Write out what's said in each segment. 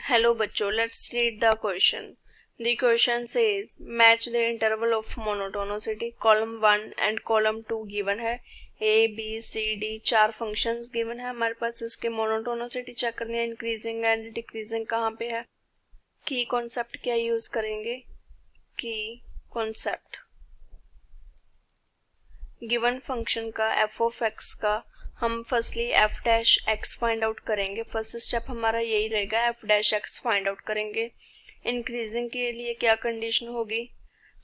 Hello बच्चों, let's read the question. The question says match the interval of monotonicity. Column 1 and column 2 given है. A, B, C, D 4 functions given है हमारे पास. इसके monotonicity check करनी है. Increasing and decreasing कहाँ पे है. की कॉन्सेप्ट क्या यूज करेंगे. की कॉन्सेप्ट गिवन फंक्शन का f ऑफ x का हम firstly F dash x find out करेंगे. फर्स्ट स्टेप हमारा यही रहेगा, F dash x find out करेंगे. इंक्रीजिंग के लिए क्या कंडीशन होगी.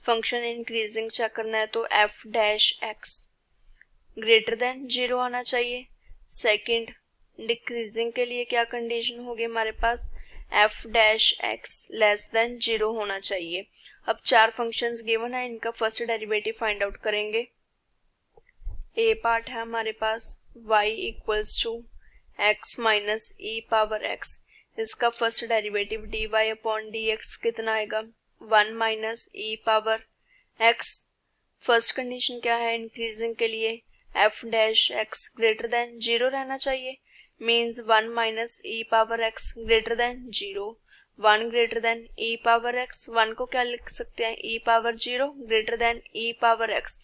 फंक्शन इंक्रीजिंग चेक करना है तो F dash x greater than 0 आना चाहिए. सेकंड, डिक्रीजिंग के लिए क्या कंडीशन होगी हमारे पास, F dash X less than 0 होना चाहिए. अब 4 फंक्शंस गिवन है, इनका फर्स्ट डेरिवेटिव फाइंड आउट करेंगे. ए पार्ट है हमारे पास y equals to X minus E power X. इसका first derivative dy upon D X कितना आएगा, 1 minus E power X. First condition क्या है इंक्रीजिंग के लिए, F dash x greater than 0 रहना चाहिए. Means 1 minus E power X greater than 0. 1 greater than E power X. 1 को क्या लिख सकते हैं, E power 0 greater than E power x.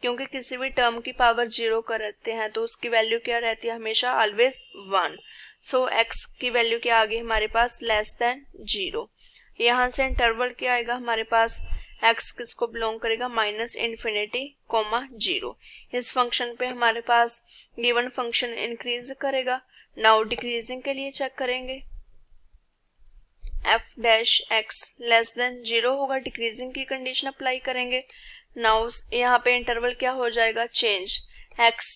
क्योंकि किसी भी टर्म की पावर 0 करते हैं तो उसकी वैल्यू क्या रहती है, हमेशा ऑलवेज 1. सो x की वैल्यू क्या आ गई हमारे पास, लेस देन 0. यहाँ से इंटरवल क्या आएगा हमारे पास, x किसको बिलोंग करेगा, माइनस इन्फिनिटी कोमा 0. इस फंक्शन पे हमारे पास गिवन फंक्शन इंक्रीज करेगा. नाउ डिक्रीजिंग के लिए चेक करेंगे, F dash X less than 0 होगा. डिक्रीजिंग की कंडीशन अप्लाई करेंगे. नाउ यहाँ पे इंटरवल क्या हो जाएगा, चेंज, x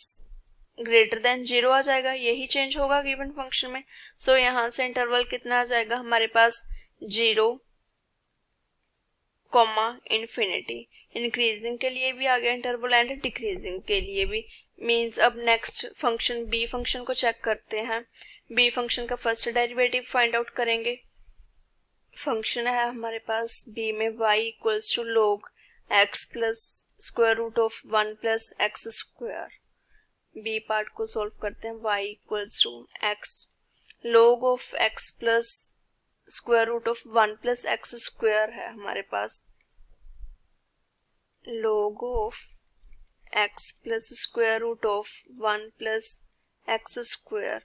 ग्रेटर देन 0 आ जाएगा. यही चेंज होगा गिवन फंक्शन में. सो यहाँ से इंटरवल कितना आ जाएगा हमारे पास, 0 कॉमा इन्फिनिटी. इंक्रीजिंग के लिए भी आ गया इंटरवल एंड डिक्रीजिंग के लिए भी. मीन्स अब नेक्स्ट फंक्शन बी फंक्शन को चेक करते हैं. बी फंक्शन का फर्स्ट डेरिवेटिव फाइंड आउट करेंगे. फंक्शन है हमारे पास बी में y equals to log x plus square root of 1 plus x square. B part को सॉल्व करते हैं. y equals to x log of x plus square root of 1 plus x square है हमारे पास. log of x plus square root of 1 plus x square.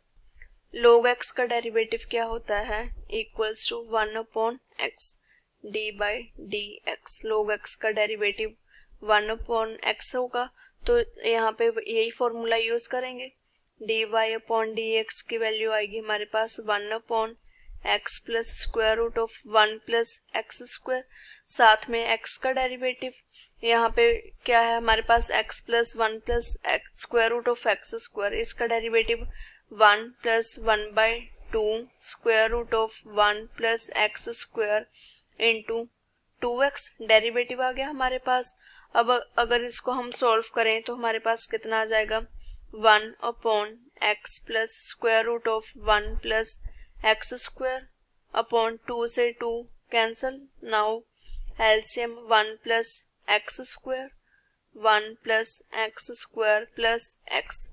log x का derivative क्या होता है, equals to 1 upon x d by d x. log x का derivative 1 upon x होगा तो यहाँ पे यही फॉर्मूला यूज करेंगे. D y upon D x की वैल्यू आएगी हमारे पास 1 upon x plus square root of 1 plus x square. साथ में x का डेरिवेटिव यहाँ पे क्या है हमारे पास, x plus 1 plus square root of X square. इसका derivative 1 plus 1 by 2 square root of 1 plus x square into 2x. Derivative आ गया हमारे पास. अब अगर इसको हम सॉल्व करें तो हमारे पास कितना आ जाएगा, 1 upon x plus square root of 1 plus x square upon 2 से 2 cancel. Now LCM 1 plus x square, 1 plus x square plus x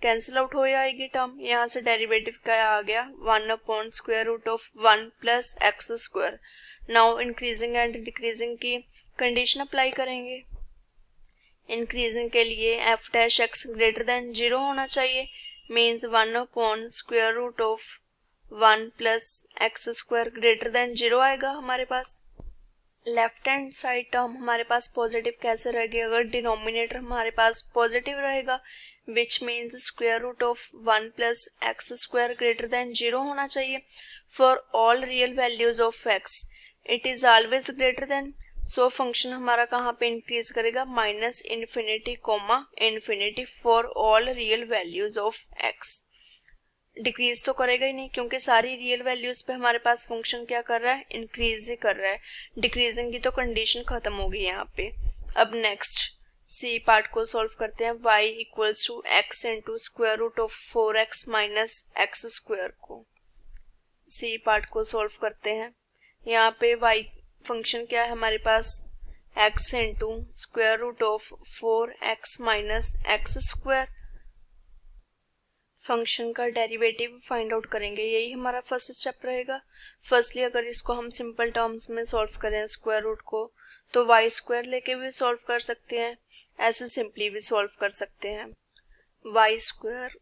cancel out हो जाएगी टर्म. यहाँ से डेरिवेटिव क्या आ गया, 1 upon square root of 1 plus x square. Now increasing and decreasing की condition apply करेंगे. इंक्रीजिंग के लिए F dash x greater than 0 होना चाहिए. Means 1 upon square root of 1 plus x square greater than 0 आएगा हमारे पास. लेफ्ट हैंड साइड टर्म हमारे पास पॉजिटिव कैसे रहेगी, अगर डिनोमिनेटर हमारे पास पॉजिटिव रहेगा, which means square root of 1 plus x square greater than 0 होना चाहिए. For all real values of x it is always greater than. so function हमारा कहाँ पे इंक्रीज करेगा, minus infinity comma infinity for all real values of x. Decrease तो करेगा ही नहीं क्योंकि सारी रियल वैल्यूज पे हमारे पास फंक्शन क्या कर रहा है, इंक्रीज ही कर रहा है. डिक्रीजिंग की तो कंडीशन खत्म होगी यहाँ पे. अब नेक्स्ट सी पार्ट को सॉल्व करते हैं. y equals to x into square root of 4x minus x square को सी पार्ट को सॉल्व करते हैं. यहाँ पे y फंक्शन क्या है हमारे पास, x into square root of 4x minus x square. Function का डेरिवेटिव फाइंड आउट करेंगे, यही हमारा फर्स्ट स्टेप रहेगा। फर्स्टली अगर इसको हम सिंपल टर्म्स में सॉल्व करें स्क्वायर रूट को, तो वाई स्क्वायर लेके भी सॉल्व कर सकते हैं, ऐसे सिंपली भी सॉल्व कर सकते हैं। Y square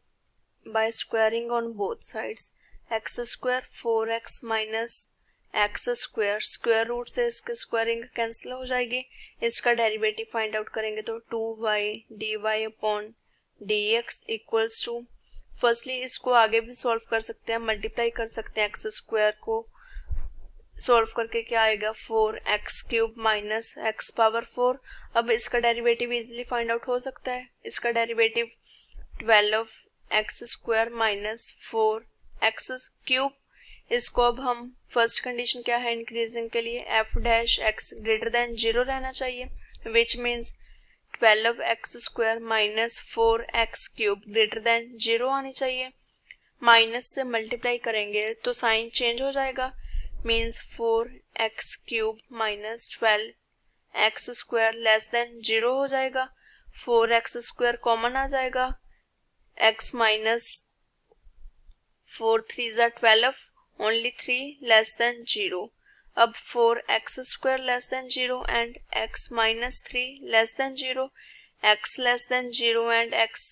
by squaring on both sides, x square 4x minus x square, square root से इसके स्क्वायरिंग कैंसिल हो जाएगी। इसका डेरिवेटिव फाइंड आउट करेंगे तो 2y dy upon dx equals to, firstly इसको आगे भी सॉल्व कर सकते हैं, मल्टीप्लाई कर सकते हैं एक्स स्क्वायर को सॉल्व करके क्या आएगा 4x cube minus x power 4। अब इसका डेरिवेटिव इजीली फाइंड आउट हो सकता है, इसका derivative 12x square minus 4x cube. इसको अब हम फर्स्ट कंडीशन क्या है इंक्रीजिंग के लिए, f dash x greater than 0 रहना चाहिए, which means 12x square minus 4x cube greater than 0 आनी चाहिए। माइनस से मल्टीप्लाई करेंगे तो साइन चेंज हो जाएगा, means 4x cube minus 12x square less than 0 हो जाएगा। 4x स्क्वायर कॉमन आ जाएगा, x माइनस 4 3 ज़ा 12, ओनली 3 लेस देन 0। अब 4x square less than 0 and x minus 3 less than 0, x less than 0 and x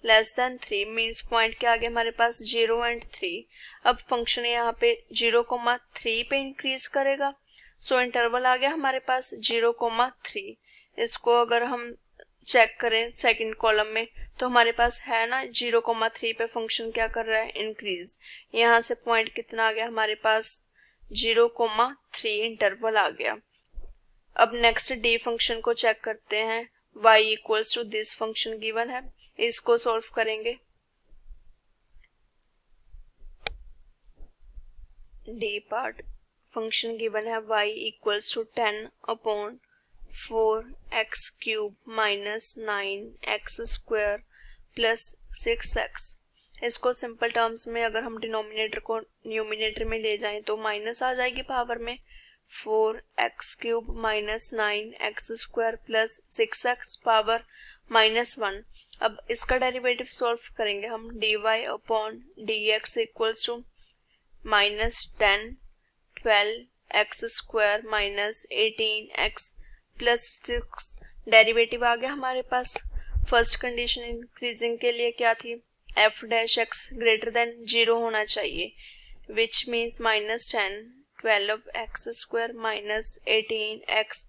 less than 3, means point के आगे हमारे पास 0 and 3। अब function यहाँ पे 0,3 पे इंक्रीज करेगा, सो इंटरवल आ गया हमारे पास 0,3। इसको अगर हम चेक करें सेकंड कॉलम में तो हमारे पास है ना 0,3 पे फंक्शन क्या कर रहा है इंक्रीज। यहाँ से पॉइंट कितना आ गया हमारे पास 0,3 इंटरवल आ गया। अब नेक्स्ट डी फंक्शन को चेक करते हैं, y equals to this function given है, इसको सॉल्व करेंगे। डी पार्ट फंक्शन गिवन है y equals to 10 upon 4x cube minus 9x square plus 6x। इसको सिंपल टर्म्स में अगर हम डिनोमिनेटर को न्यूमिनेटर में ले जाएं तो माइनस आ जाएगी पावर में, 4x cube minus 9x square plus 6x power -1। अब इसका डेरिवेटिव सॉल्व करेंगे हम, dy upon dx equals to -10 12x square minus 18x plus 6। Derivative आ गया हमारे पास। फर्स्ट कंडीशन इंक्रीजिंग के लिए क्या थी, f dash x greater than 0 होना चाहिए, which means -10 12x square minus 18x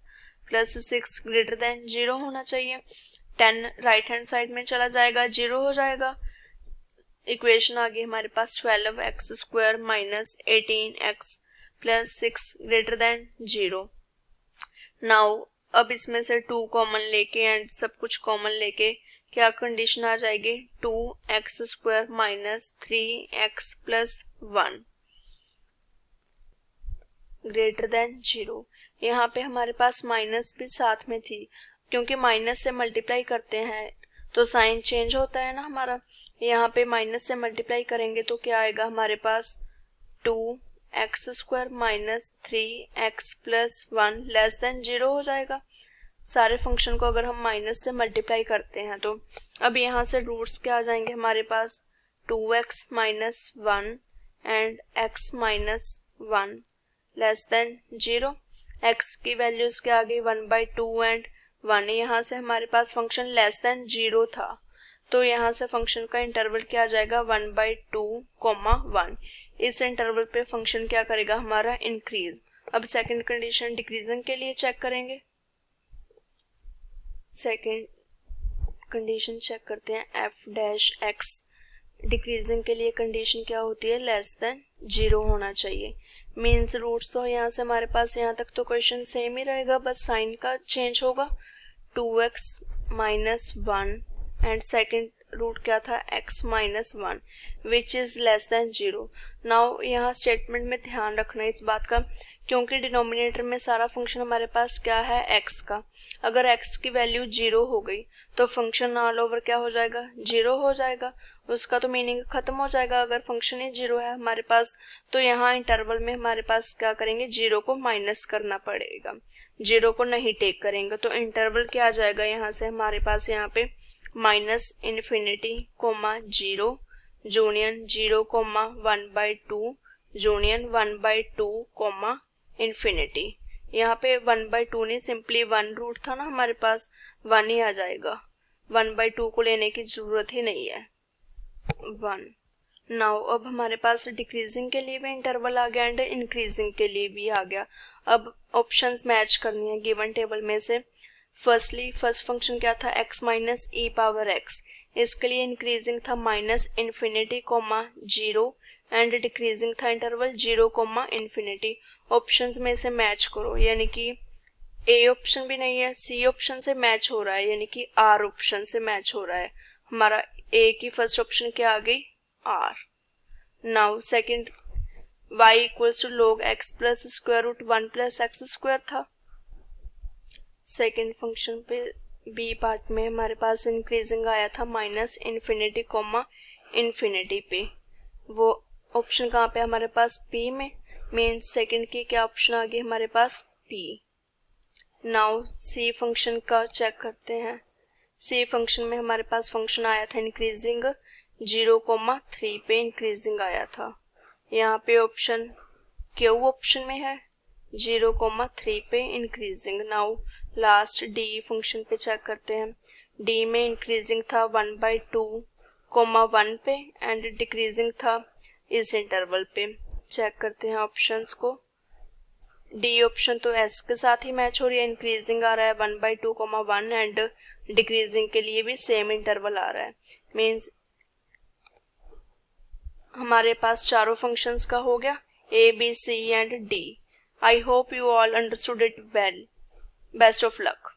plus 6 greater than 0 होना चाहिए। 10 राइट हैंड साइड में चला जाएगा 0 हो जाएगा। इक्वेशन आ गई हमारे पास 12x square minus 18x plus 6 greater than 0। Now अब इसमें से 2 कॉमन लेके एंड सब कुछ कॉमन लेके क्या कंडीशन आ जाएगी, 2x square minus 3x plus 1 greater than 0। यहाँ पे हमारे पास माइनस भी साथ में थी, क्योंकि माइनस से मल्टीप्लाई करते हैं तो साइन चेंज होता है ना हमारा। यहाँ पे माइनस से मल्टीप्लाई करेंगे तो क्या आएगा हमारे पास 2x square minus 3x plus 1 less than 0 हो जाएगा। सारे फंक्शन को अगर हम माइनस से मल्टीप्लाई करते हैं तो अब यहाँ से रूट्स क्या आ जाएंगे हमारे पास, 2x minus 1 and x minus 1 less than 0। x की वैल्यूज क्या आ गई 1/2 एंड 1। यहाँ से हमारे पास फंक्शन लेस देन 0 था, तो यहाँ से फंक्शन का इंटरवल क्या आ जाएगा 1/2, 1। इस इंटरवल पे फंक्शन क्या करेगा हमारा इंक्रीज। अब सेकंड कंडीशन डिक्रीजिंग के लिए चेक करेंगे। सेकंड कंडीशन चेक करते हैं, f डैश x डिक्रीजिंग के लिए कंडीशन क्या होती है, लेस देन 0 होना चाहिए। मीन्स रूट्स तो यहाँ से हमारे पास यहाँ तक तो क्वेश्चन सेम ही रहेगा, बस साइन का चेंज होगा। 2x minus 1 and second root क्या था x minus 1 which is less than 0। Now यहाँ स्टेटमेंट में ध्यान रखना इस बात का, क्योंकि डिनोमिनेटर में सारा फंक्शन हमारे पास क्या है x का। अगर x की वैल्यू 0 हो गई तो फंक्शन ऑल ओवर क्या हो जाएगा 0 हो जाएगा, उसका तो मीनिंग खत्म हो जाएगा। अगर फंक्शन ही 0 है हमारे पास तो यहाँ इंटरवल में हमारे पास क्या करेंगे 0 को माइनस करना पड़ेगा, 0 को नहीं टेक करेंगे तो इंटरवल क्या आ जाएगा यहाँ से हमारे पास यहाँ पे -∞, 0 यूनियन 0,1/2 यूनियन 1/2 कॉमा इन्फिनिटी। यहाँ पे 1/2 नहीं, सिंपली 1 रूट था ना हमारे पास, 1 ही आ जाएगा, 1/2 को लेने की जरूरत ही नहीं है, 1। नाउ अब हमारे पास डिक्रीजिंग के लिए भी इंटरवल आ गया एंड इंक्रीजिंग के लिए भी आ गया। अब ऑप्शंस मैच करनी है गिवन टेबल में से। फर्स्ट फंक्शन क्या था, x minus E power x, इसके लिए इंक्रीजिंग था -∞, 0 एंड डिक्रीजिंग था इंटरवल 0, इन्फिनिटी। ऑप्शंस में से मैच करो, यानी कि ए ऑप्शन भी नहीं है, सी ऑप्शन से मैच हो रहा है, यानी कि आर ऑप्शन से मैच हो रहा है। हमारा ए की फर्स्ट ऑप्शन क्या आ गई, आर। Now second, y equals to log x plus square root 1 plus x square था। सेकंड फंक्शन पे बी पार्ट में हमारे पास इंक्रीजिंग आया था -∞, इन्फिनिटी पे। वो ऑप्शन कहाँ पे हमारे पास, पी में, मीन्स सेकंड की क्या ऑप्शन आ गई हमारे पास, पी। नाउ सी फंक्शन का चेक करते हैं। सी फंक्शन में हमारे पास फंक्शन आया था इंक्रीजिंग 0,3 पे इंक्रीजिंग आया था। यहाँ पे ऑप्शन क्यू ऑप्शन में है 0,3 पे increasing. Now last D function पे चेक करते हैं। डी में इंक्रीजिंग था 1/2, 1 पे एंड डिक्रीजिंग था इस इंटरवल पे। चेक करते हैं ऑप्शंस को। डी ऑप्शन तो एस के साथ ही मैच हो रही है, इंक्रीजिंग आ रहा है 1/2, 1 एंड डिक्रीजिंग के लिए भी सेम इंटरवल आ रहा है, मीन्स हमारे पास चारों फंक्शंस का हो गया, A B C and D. I hope you all understood it well. Best of luck.